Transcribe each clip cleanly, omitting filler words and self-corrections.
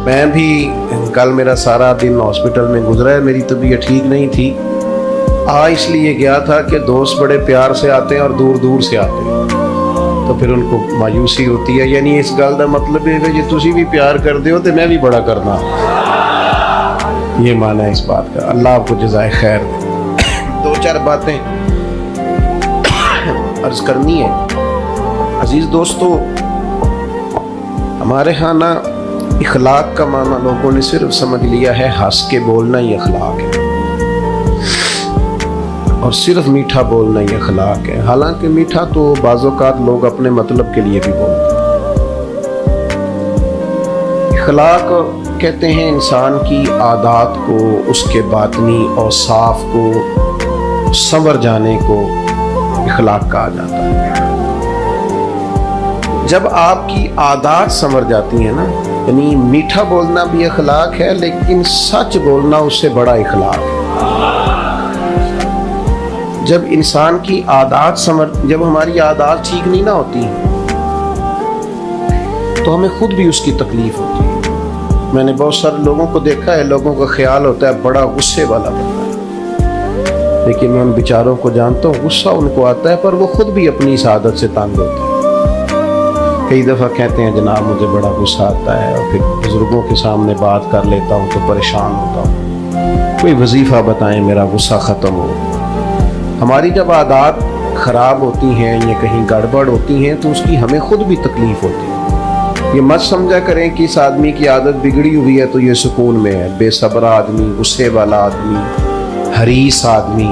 میں بھی کل میرا سارا دن ہاسپٹل میں گزرا ہے، میری طبیعت ٹھیک نہیں تھی۔ اس لیے گیا تھا کہ دوست بڑے پیار سے آتے ہیں اور دور دور سے آتے ہیں، تو پھر ان کو مایوسی ہوتی ہے۔ یعنی اس گل کا مطلب ہے کہ جی تسی بھی پیار کرتے ہو تو میں بھی بڑا کرنا، یہ معنی ہے اس بات کا۔ اللہ آپ کو جزائے خیر دے۔ دو چار باتیں عرض کرنی ہے۔ عزیز دوستو، ہمارے ہاں نا اخلاق کا معنی لوگوں نے صرف سمجھ لیا ہے ہنس کے بولنا ہی اخلاق ہے، اور صرف میٹھا بولنا ہی اخلاق ہے۔ حالانکہ میٹھا تو بعض اوقات لوگ اپنے مطلب کے لیے بھی بولتے ہیں۔ اخلاق کہتے ہیں انسان کی عادات کو، اس کے باطنی اوصاف کو سنور جانے کو اخلاق کہا جاتا ہے۔ جب آپ کی عادات سنور جاتی ہیں نا، یعنی میٹھا بولنا بھی اخلاق ہے، لیکن سچ بولنا اس سے بڑا اخلاق ہے۔ جب انسان کی عادات جب ہماری عادات ٹھیک نہیں نہ ہوتی تو ہمیں خود بھی اس کی تکلیف ہوتی ہے۔ میں نے بہت سارے لوگوں کو دیکھا ہے، لوگوں کا خیال ہوتا ہے بڑا غصے والا بندہ ہے، لیکن میں ان بیچاروں کو جانتا ہوں، غصہ ان کو آتا ہے پر وہ خود بھی اپنی اس عادت سے تنگ ہوتے ہیں۔ کئی دفعہ کہتے ہیں جناب مجھے بڑا غصہ آتا ہے، اور پھر بزرگوں کے سامنے بات کر لیتا ہوں تو پریشان ہوتا ہوں، کوئی وظیفہ بتائیں میرا غصہ ختم ہو۔ ہماری جب عادات خراب ہوتی ہیں یا کہیں گڑبڑ ہوتی ہیں تو اس کی ہمیں خود بھی تکلیف ہوتی ہے۔ یہ مت سمجھا کریں کہ اس آدمی کی عادت بگڑی ہوئی ہے تو یہ سکون میں ہے۔ بے صبر آدمی، غصے والا آدمی، حریص آدمی،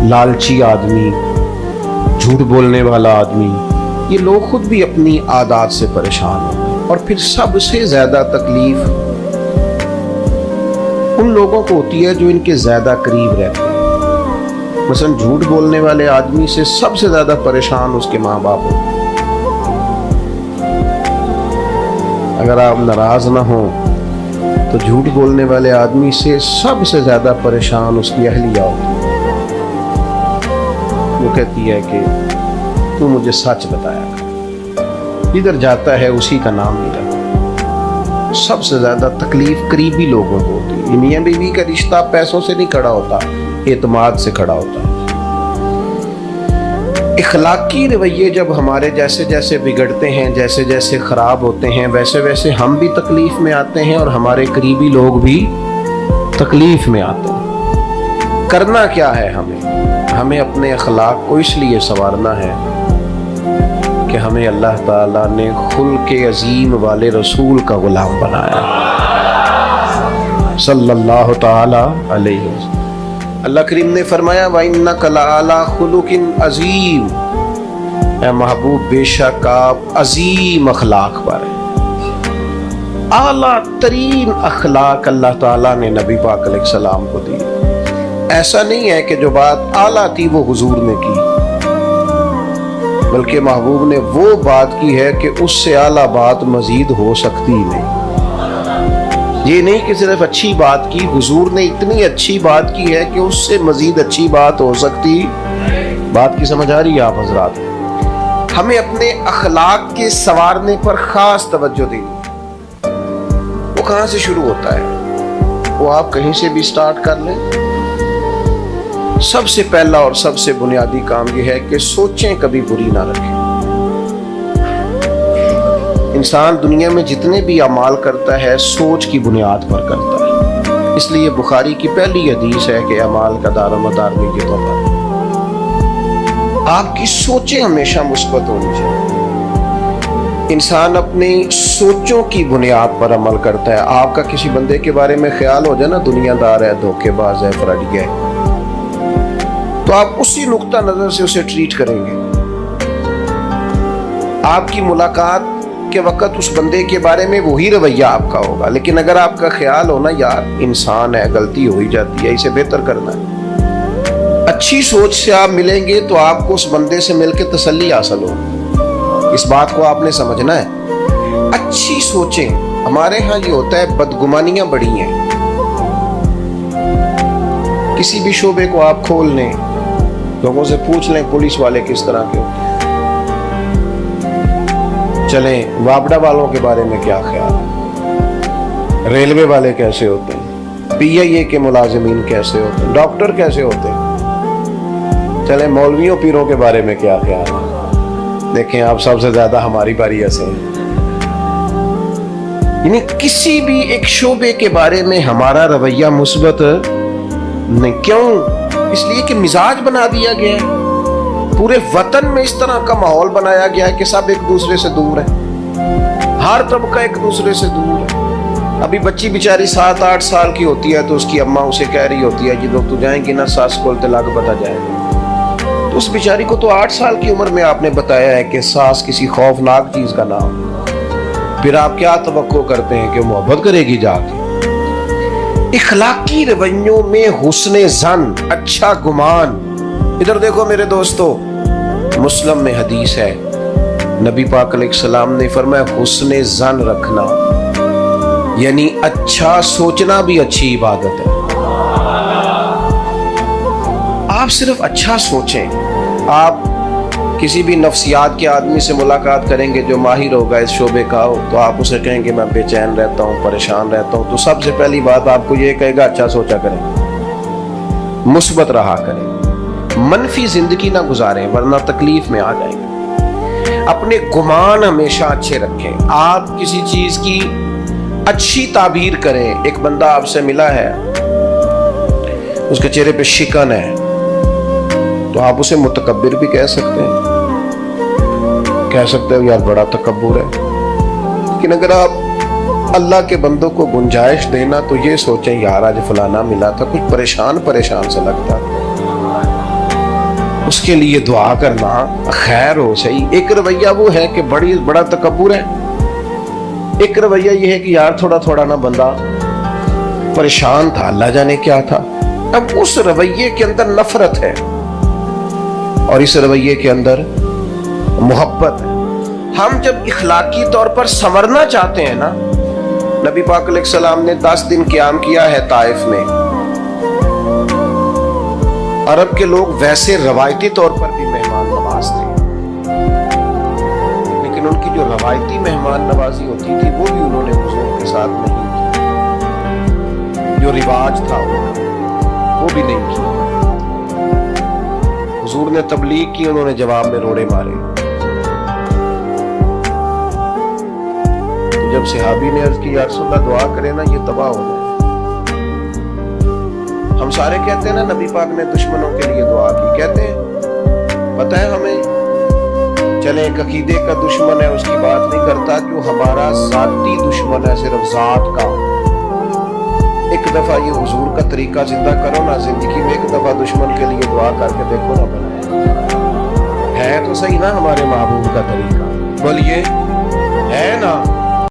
لالچی آدمی، جھوٹ بولنے والا آدمی، یہ لوگ خود بھی اپنی عادات سے پریشان ہوتے ہیں۔ اور پھر سب سے زیادہ تکلیف ان لوگوں کو ہوتی ہے جو ان کے زیادہ قریب رہتے ہیں۔ مثلا جھوٹ بولنے والے آدمی سے سب سے زیادہ پریشان اس کے ماں باپ ہوتے ہیں۔ اگر آپ ناراض نہ ہوں تو جھوٹ بولنے والے آدمی سے سب سے زیادہ پریشان اس کی اہلیہ ہوتی ہے۔ وہ کہتی ہے کہ تو مجھے سچ بتایا کر، جدھر جاتا ہے اسی کا نام نہیں لیتا۔ سب سے زیادہ تکلیف قریبی لوگوں کو ہوتی ہے۔ میاں بیوی کا رشتہ پیسوں سے نہیں کھڑا ہوتا، اعتماد سے کھڑا ہوتا ہے۔ اخلاقی رویے جب ہمارے جیسے جیسے بگڑتے ہیں، جیسے جیسے خراب ہوتے ہیں، ویسے ویسے ہم بھی تکلیف میں آتے ہیں اور ہمارے قریبی لوگ بھی تکلیف میں آتے ہیں۔ کرنا کیا ہے ہمیں اپنے اخلاق کو اس لیے سنوارنا ہے کہ ہمیں اللہ تعالیٰ نے خلق عظیم والے رسول کا غلام بنایا صلی اللہ تعالیٰ علیہ وسلم۔ اللہ کریم نے فرمایا وَإِنَّكَ لَعَلَىٰ خُلُقٍ عَظِيمٍ، اے محبوب بے شک آپ عظیم اخلاق پر ہیں۔ اعلیٰ ترین اخلاق اللہ تعالیٰ نے نبی پاک علیہ السلام کو دی۔ ایسا نہیں ہے کہ جو بات اعلیٰ تھی وہ حضور نے کی، بلکہ محبوب نے وہ بات کی ہے کہ اس سے اعلیٰ بات مزید ہو سکتی نہیں۔ یہ نہیں کہ صرف اچھی بات کی، حضور نے اتنی اچھی بات کی ہے کہ اس سے مزید اچھی بات ہو سکتی۔ بات کی سمجھ آ رہی ہے آپ حضرات؟ ہمیں اپنے اخلاق کے سنوارنے پر خاص توجہ دینی۔ وہ کہاں سے شروع ہوتا ہے؟ وہ آپ کہیں سے بھی سٹارٹ کر لیں۔ سب سے پہلا اور سب سے بنیادی کام یہ ہے کہ سوچیں کبھی بری نہ رکھیں۔ انسان دنیا میں جتنے بھی اعمال کرتا ہے سوچ کی بنیاد پر کرتا ہے۔ اس لیے بخاری کی پہلی حدیث ہے کہ اعمال کا دار و مدار نیتوں پر۔ آپ کی سوچیں ہمیشہ مثبت ہونی چاہیے۔ انسان اپنی سوچوں کی بنیاد پر عمل کرتا ہے۔ آپ کا کسی بندے کے بارے میں خیال ہو جائے نا دنیا دار ہے، دھوکے باز ہے، فراڈی ہے، تو آپ اسی نقطہ نظر سے اسے ٹریٹ کریں گے۔ آپ کی ملاقات کے وقت اس بندے کے بارے میں وہی رویہ آپ کا ہوگا، لیکن اگر آپ کا خیال ہونا یار انسان ہے، غلطی ہو ہی جاتی ہے، اسے بہتر کرنا ہے، اچھی سوچ سے آپ ملیں گے تو آپ کو اس بندے سے مل کے تسلی حاصل ہوگی۔ اس بات کو آپ نے سمجھنا ہے۔ اچھی سوچیں۔ ہمارے ہاں یہ ہوتا ہے بدگمانیاں بڑی ہیں۔ کسی بھی شعبے کو آپ کھول لیں، لوگوں سے پوچھ لیں پولیس والے کس طرح کے ہوتے ہیں، چلیں وابڈا والوں کے بارے میں کیا خیال ہے، ریلوے والے کیسے ہوتے ہیں, PIA کے ملازمین کیسے ہوتے ہیں, ڈاکٹر کیسے ہوتے ہیں. چلیں مولویوں پیروں کے بارے میں کیا خیال ہے؟ دیکھیں آپ سب سے زیادہ ہماری باری ایسے ہیں. یعنی کسی بھی ایک شعبے کے بارے میں ہمارا رویہ مثبت نہیں. کیوں؟ اس لیے کہ مزاج بنا دیا گیا ہے. پورے وطن میں اس طرح کا ماحول بنایا گیا ہے کہ سب ایک دوسرے سے دور ہے, ہر طبقہ ایک دوسرے سے دور ہے. ابھی بچی بیچاری 7-8 سال کی ہوتی ہے تو اس کی اماں اسے کہہ رہی ہوتی ہے جب تو جائیں گی نا ساس کھولتے لاگ بتا جائے گا. تو اس بیچاری کو تو 8 سال کی عمر میں آپ نے بتایا ہے کہ ساس کسی خوفناک چیز کا نام. پھر آپ کیا توقع کرتے ہیں کہ محبت کرے گی جا کے؟ اخلاقی رویوں میں حسن ظن, اچھا گمان. ادھر دیکھو میرے دوستو, مسلم میں حدیث ہے, نبی پاک علیہ السلام نے فرمایا حسن ظن رکھنا یعنی اچھا سوچنا بھی اچھی عبادت ہے. آپ صرف اچھا سوچیں. آپ کسی بھی نفسیات کے آدمی سے ملاقات کریں گے جو ماہر ہوگا اس شعبے کا ہو, تو آپ اسے کہیں گے میں بے چین رہتا ہوں, پریشان رہتا ہوں, تو سب سے پہلی بات آپ کو یہ کہے گا اچھا سوچا کریں, مثبت رہا کریں, منفی زندگی نہ گزاریں ورنہ تکلیف میں آ جائیں گے. اپنے گمان ہمیشہ اچھے رکھیں. آپ کسی چیز کی اچھی تعبیر کریں. ایک بندہ آپ سے ملا ہے, اس کے چہرے پہ شکن ہے, تو آپ اسے متکبر بھی کہہ سکتے ہیں, کہہ سکتے ہو یار بڑا تکبر ہے. لیکن اگر آپ اللہ کے بندوں کو گنجائش دینا تو یہ سوچیں یار آج فلانا ملا تھا کچھ پریشان سے لگتا, اس کے لیے دعا کرنا خیر ہو صحیح. ایک رویہ وہ ہے کہ بڑا تکبر ہے, ایک رویہ یہ ہے کہ یار تھوڑا نا بندہ پریشان تھا, اللہ جانے کیا تھا. اب اس رویے کے اندر نفرت ہے اور اس رویے کے اندر محبت ہے. ہم جب اخلاقی طور پر سنورنا چاہتے ہیں نا, نبی پاک علیہ السلام نے 10 دن قیام کیا ہے طائف میں. عرب کے لوگ ویسے روایتی طور پر بھی مہمان نواز تھے, لیکن ان کی جو روایتی مہمان نوازی ہوتی تھی وہ بھی انہوں نے حضور کے ساتھ نہیں کی. جو رواج تھا وہ بھی نہیں کی. حضور نے تبلیغ کی, انہوں نے جواب میں روڑے مارے. تو جب صحابی نے عرض کی یا رسول اللہ دعا کرے نا یہ تباہ ہو جائے. ہم سارے کہتے ہیں نا نبی پاک نے دشمنوں کے لیے دعا کی, کہتے ہیں پتہ ہے ہمیں, چلے ایک عقیدے کا دشمن ہے اس کی بات نہیں کرتا, جو ہمارا ذاتی دشمن ہے صرف ذات کا. ایک دفعہ یہ حضور کا طریقہ زندہ کرو نا, زندگی میں ایک دفعہ دشمن کے لیے دعا کر کے دیکھو نا, بنا ہے تو صحیح نا ہمارے محبوب کا طریقہ, بولیے ہے نا.